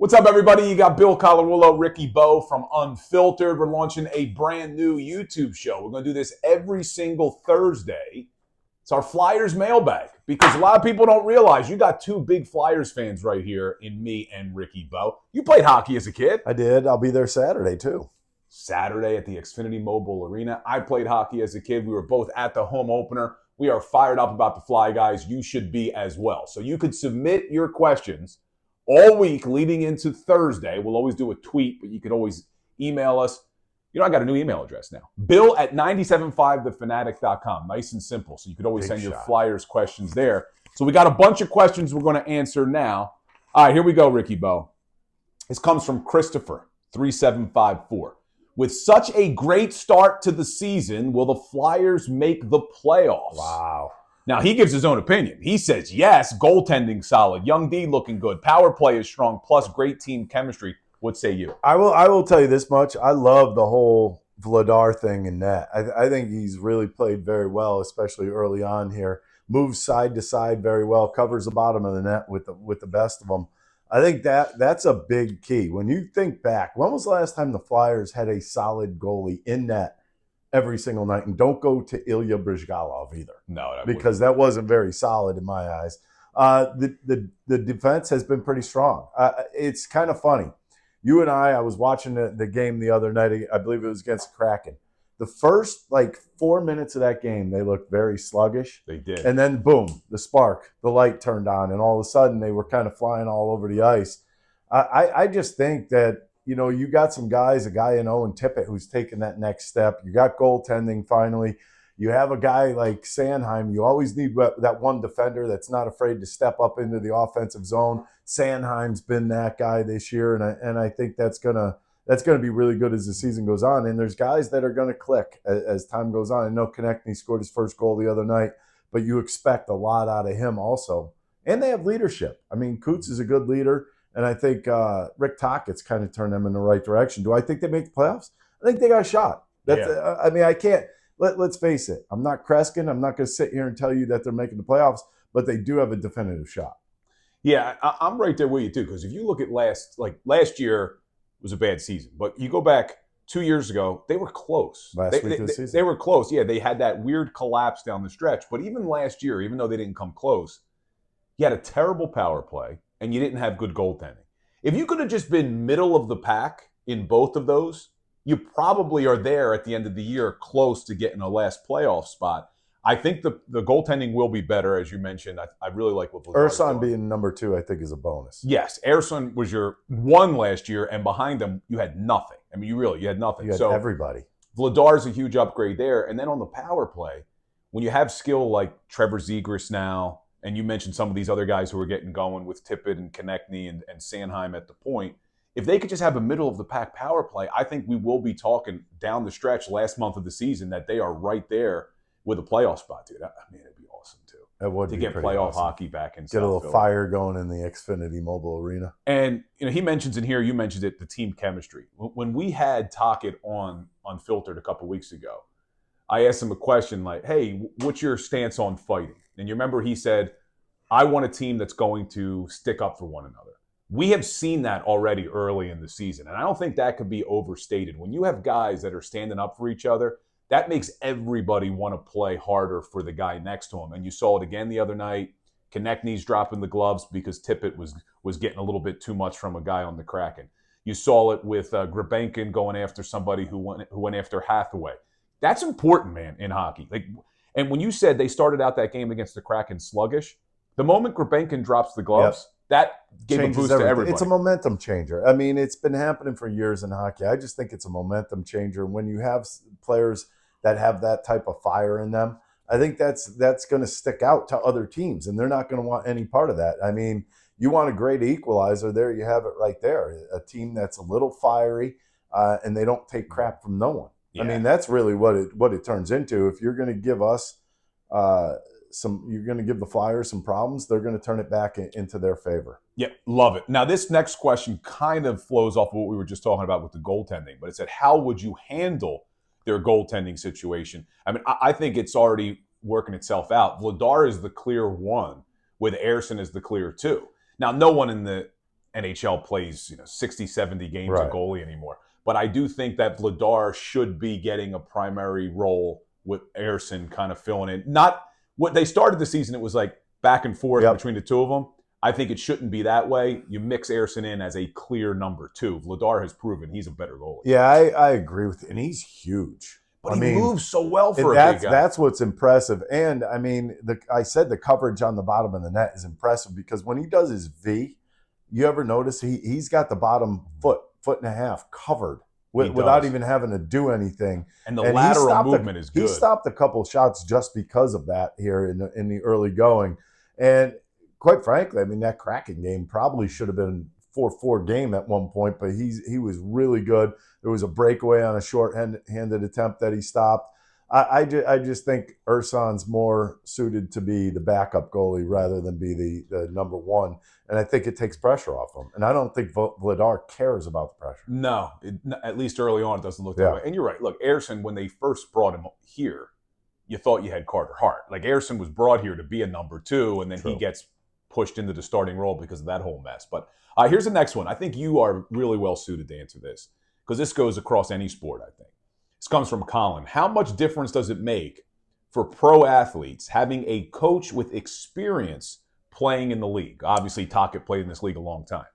What's up, everybody? You got Bill Colarulo, Ricky Bo from Unfiltered. We're launching a brand new YouTube show. We're going to do this every single Thursday. It's our Flyers mailbag because a lot of people don't realize you got two big Flyers fans right here in me and Ricky Bo. You played hockey as a kid. I did. I'll be there Saturday, too. Saturday at the Xfinity Mobile Arena. I played hockey as a kid. We were both at the home opener. We are fired up about the Fly Guys. You should be as well. So you could submit your questions all week leading into Thursday. We'll always do a tweet, but you could always email us. You know, I got a new email address now. Bill at 975thefanatic.com. Nice and simple. So you could always send your Flyers questions there. So we got a bunch of questions we're going to answer now. All right, here we go, Ricky Bo. This comes from Christopher, 3754. With such a great start to the season, will the Flyers make the playoffs? Wow. Now, he gives his own opinion. He says, yes, goaltending solid, young D looking good, power play is strong, plus great team chemistry. What say you? I will tell you this much. I love the whole Vladar thing in net. I think he's really played very well, especially early on here. Moves side to side very well, covers the bottom of the net with the best of them. I think that's a big key. When you think back, when was the last time the Flyers had a solid goalie in net every single night? And don't go to Ilya Bryzgalov either. No, because that wasn't very solid in my eyes. The defense has been pretty strong. It's kind of funny. You and I was watching the game the other night. I believe it was against Kraken. The first 4 minutes of that game, they looked very sluggish. They did. And then, boom, the spark, the light turned on, and all of a sudden they were kind of flying all over the ice. I just think that, you got some guys, a guy in Owen Tippett who's taken that next step. You got goaltending finally. You have a guy like Sanheim. You always need that one defender that's not afraid to step up into the offensive zone. Sanheim's been that guy this year, and I think that's gonna be really good as the season goes on. And there's guys that are gonna click as time goes on. I know Konechny scored his first goal the other night, but you expect a lot out of him also. And they have leadership. I mean, Coots is a good leader. And I think Rick Tockett's kind of turned them in the right direction. Do I think they make the playoffs? I think they got a shot. I mean, I can't. Let's face it. I'm not Kreskin. I'm not going to sit here and tell you that they're making the playoffs, but they do have a definitive shot. Yeah, I'm right there with you too. Because if you look at last year was a bad season, but you go back 2 years ago, they were close. Last week of the season, they were close. Yeah, they had that weird collapse down the stretch. But even last year, even though they didn't come close, you had a terrible power play. And you didn't have good goaltending. If you could have just been middle of the pack in both of those, you probably are there at the end of the year close to getting a last playoff spot. I think the goaltending will be better, as you mentioned. I really like what Ersan being number 2, I think, is a bonus. Yes, Ersan was your 1 last year, and behind him, you had nothing. I mean, you had nothing. You had everybody. Vladar's a huge upgrade there. And then on the power play, when you have skill like Trevor Zegras now, and you mentioned some of these other guys who are getting going with Tippett and Konechny and Sanheim at the point. If they could just have a middle-of-the-pack power play, I think we will be talking down the stretch last month of the season that they are right there with a playoff spot, dude. I mean, it'd be awesome, too. It would to be get playoff hockey back in Get a little fire going in the Xfinity Mobile Arena. And he mentions in here, you mentioned it, the team chemistry. When we had Tocchet on Unfiltered a couple weeks ago, I asked him a question like, hey, what's your stance on fighting? And you remember he said, I want a team that's going to stick up for one another. We have seen that already early in the season, and I don't think that could be overstated. When you have guys that are standing up for each other, that makes everybody want to play harder for the guy next to him. And you saw it again the other night. Konechny's dropping the gloves because Tippett was getting a little bit too much from a guy on the Kraken. You saw it with Grebenkin going after somebody who went after Hathaway. That's important, man, in hockey. And when you said they started out that game against the Kraken sluggish, the moment Grebenkin drops the gloves, that gave a boost to everybody. It's a momentum changer. I mean, it's been happening for years in hockey. I just think it's a momentum changer. When you have players that have that type of fire in them, I think that's going to stick out to other teams, and they're not going to want any part of that. I mean, you want a great equalizer, there you have it right there. A team that's a little fiery, and they don't take crap from no one. Yeah. I mean, that's really what it turns into. If you're going to give us you're going to give the Flyers some problems, they're going to turn it back into their favor. Yeah, love it. Now, this next question kind of flows off of what we were just talking about with the goaltending, but it said, how would you handle their goaltending situation? I mean, I think it's already working itself out. Vladar is the clear 1, with Ersson as the clear 2. Now, no one in the NHL plays 60, 70 games a Right. goalie anymore. But I do think that Vladar should be getting a primary role with Ersson kind of filling in. Not what they started the season, it was like back and forth between the two of them. I think it shouldn't be that way. You mix Ersson in as a clear number 2. Vladar has proven he's a better goalie. Yeah, I agree with you. And he's huge. But he moves so well for a big guy. That's what's impressive. And, I mean, I said the coverage on the bottom of the net is impressive because when he does his V, you ever notice he's got the bottom foot and a half covered without even having to do anything. And the lateral movement is good. He stopped a couple shots just because of that here in the early going. And quite frankly, I mean, that Kraken game probably should have been 4-4 game at one point, but he was really good. There was a breakaway on a short-handed attempt that he stopped. I just think Ersson's more suited to be the backup goalie rather than be the number 1. And I think it takes pressure off him. And I don't think Vladar cares about the pressure. No, at least early on, it doesn't look that way. And you're right. Look, Ersson, when they first brought him here, you thought you had Carter Hart. Like, Ersson was brought here to be a number 2, and then he gets pushed into the starting role because of that whole mess. But here's the next one. I think you are really well suited to answer this because this goes across any sport, I think. This comes from Colin. How much difference does it make for pro athletes having a coach with experience playing in the league? Obviously, Tocchet played in this league a long time.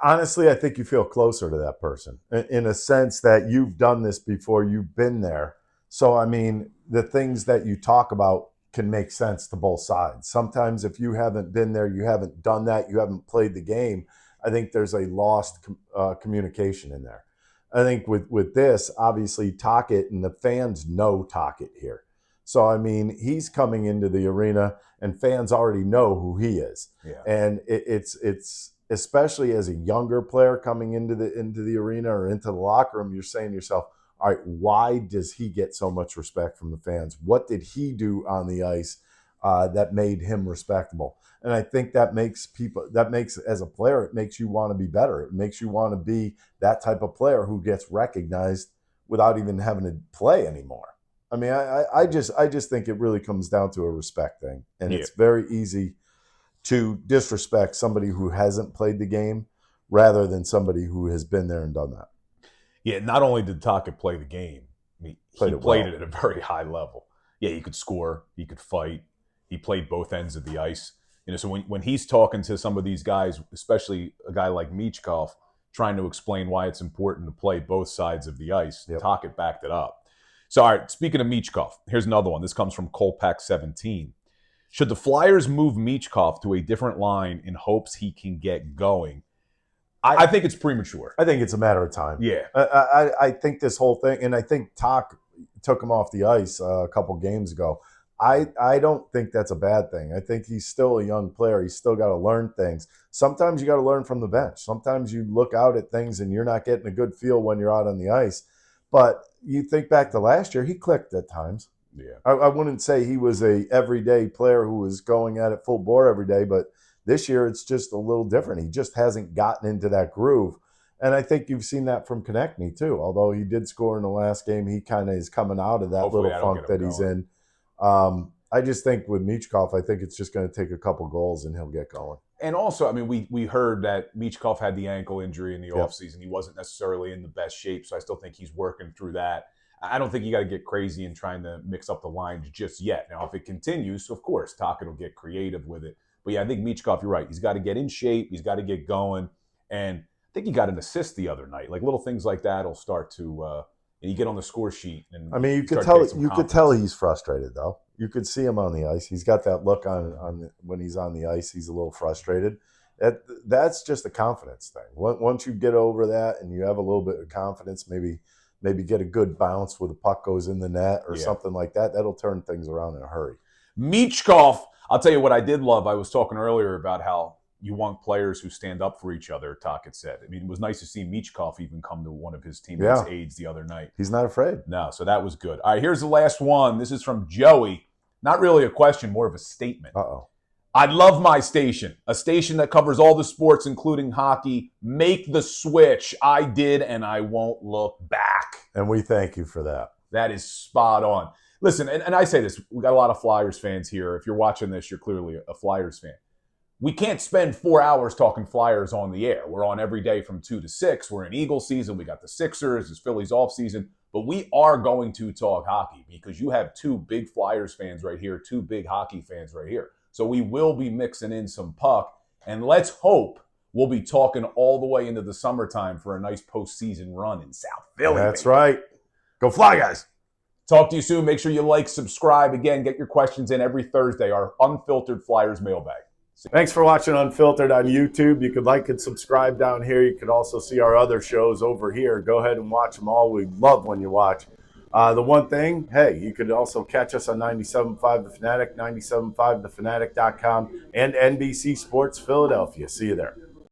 Honestly, I think you feel closer to that person in a sense that you've done this before, you've been there. So, I mean, the things that you talk about can make sense to both sides. Sometimes if you haven't been there, you haven't done that, you haven't played the game, I think there's a lost communication in there. I think with this, obviously, Tocchet and the fans know Tocchet here. So, I mean, he's coming into the arena and fans already know who he is. Yeah. And it's especially as a younger player coming into the arena or into the locker room, you're saying to yourself, all right, why does he get so much respect from the fans? What did he do on the ice that made him respectable? And I think that makes as a player, it makes you want to be better. It makes you want to be that type of player who gets recognized without even having to play anymore. I mean, I just think it really comes down to a respect thing. And it's very easy to disrespect somebody who hasn't played the game rather than somebody who has been there and done that. Yeah, not only did Tocchet play the game, I mean, he played it at a very high level. Yeah, he could score, he could fight, he played both ends of the ice. So when he's talking to some of these guys, especially a guy like Michkov, trying to explain why it's important to play both sides of the ice, Tocchet backed it up. So, all right, speaking of Michkov, here's another one. This comes from Colpack17. Should the Flyers move Michkov to a different line in hopes he can get going? I think it's premature. I think it's a matter of time. Yeah. I think this whole thing, and I think Toc took him off the ice a couple games ago. I don't think that's a bad thing. I think he's still a young player. He's still got to learn things. Sometimes you got to learn from the bench. Sometimes you look out at things and you're not getting a good feel when you're out on the ice. But you think back to last year, he clicked at times. Yeah. I wouldn't say he was a everyday player who was going at it full bore every day, but this year it's just a little different. He just hasn't gotten into that groove. And I think you've seen that from Konechny too. Although he did score in the last game, he kind of is coming out of that little funk that he's in. I just think with Michkov, I think it's just going to take a couple goals and he'll get going. And also, I mean, we heard that Michkov had the ankle injury in the offseason. He wasn't necessarily in the best shape, so I still think he's working through that. I don't think you got to get crazy in trying to mix up the lines just yet. Now, if it continues, of course, Tocchet will get creative with it. But yeah, I think Michkov, you're right. He's got to get in shape. He's got to get going. And I think he got an assist the other night. Like little things like that will start to you get on the score sheet. And I mean, you could tell he's frustrated though. You could see him on the ice. He's got that look on when he's on the ice. He's a little frustrated. That's just a confidence thing. Once you get over that and you have a little bit of confidence, maybe get a good bounce where the puck goes in the net or something like that. That'll turn things around in a hurry. Michkov, I'll tell you what I did love. I was talking earlier about how you want players who stand up for each other, Tocchet said. I mean, it was nice to see Michkov even come to one of his teammates' aides the other night. He's not afraid. No, so that was good. All right, here's the last one. This is from Joey. Not really a question, more of a statement. Uh-oh. I love my station, a station that covers all the sports, including hockey. Make the switch. I did, and I won't look back. And we thank you for that. That is spot on. Listen, and I say this, we got a lot of Flyers fans here. If you're watching this, you're clearly a Flyers fan. we can't spend 4 hours talking Flyers on the air. We're on every day from 2 to 6. We're in Eagle season. We got the Sixers. It's Phillies off season. But we are going to talk hockey because you have 2 big Flyers fans right here, 2 big hockey fans right here. So we will be mixing in some puck. And let's hope we'll be talking all the way into the summertime for a nice postseason run in South Philly. That's right. Go Fly, guys. Talk to you soon. Make sure you like, subscribe. Again, get your questions in every Thursday, our Unfiltered Flyers mailbag. Thanks for watching Unfiltered on YouTube. You could like and subscribe down here. You could also see our other shows over here. Go ahead and watch them all. We love when you watch. The one thing, hey, you could also catch us on 97.5 The Fanatic, 97.5thefanatic.com, and NBC Sports Philadelphia. See you there.